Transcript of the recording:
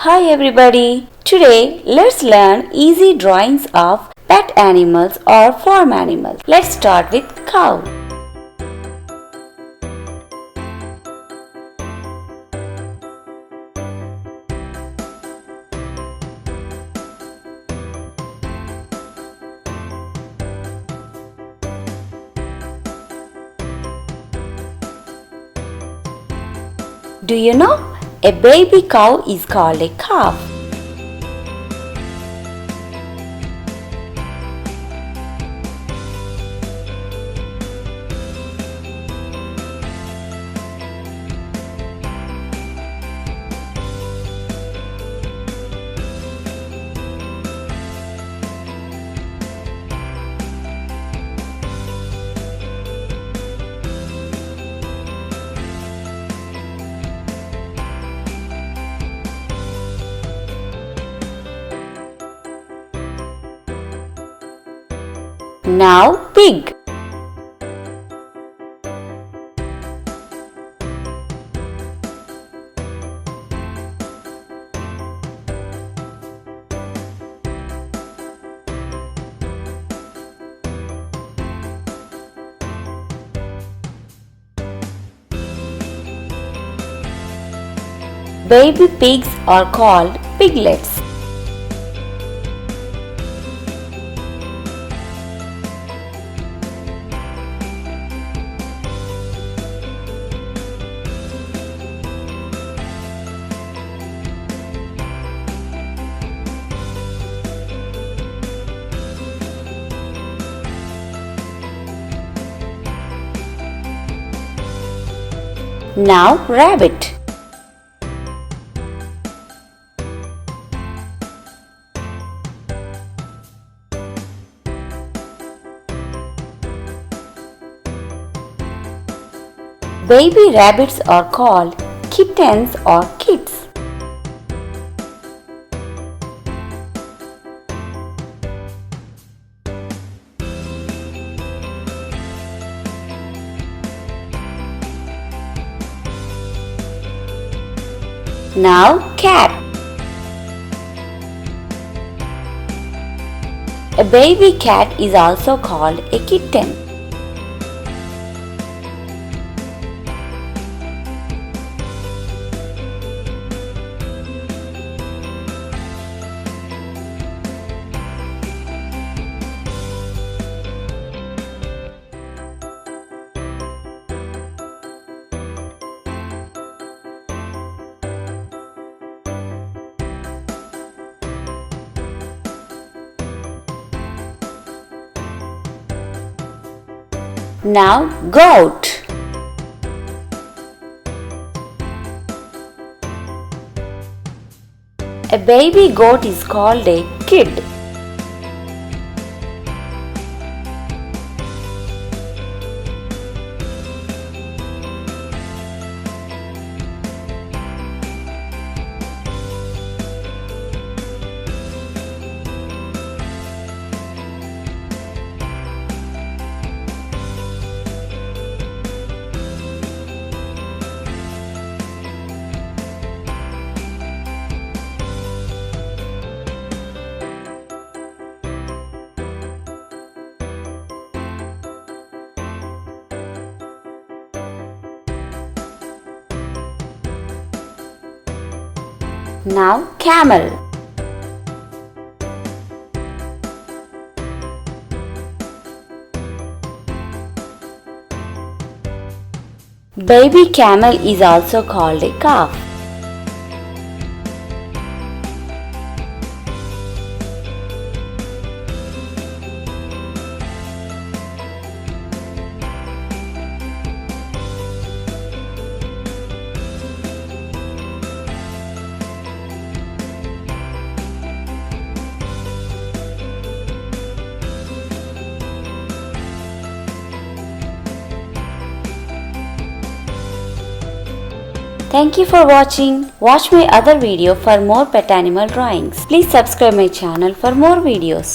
Hi everybody! Today let's learn easy drawings of pet animals or farm animals. Let's start with cow. Do you know? A baby cow is called a calf. Now pig. Baby pigs are called piglets. Now rabbit. Baby rabbits are called kittens or kits. Now cat. A baby cat is also called a kitten. Now goat. A baby goat is called a kid. Now camel. Baby camel is also called a calf. Thank you for watching. Watch my other video for more pet animal drawings. Please subscribe my channel for more videos.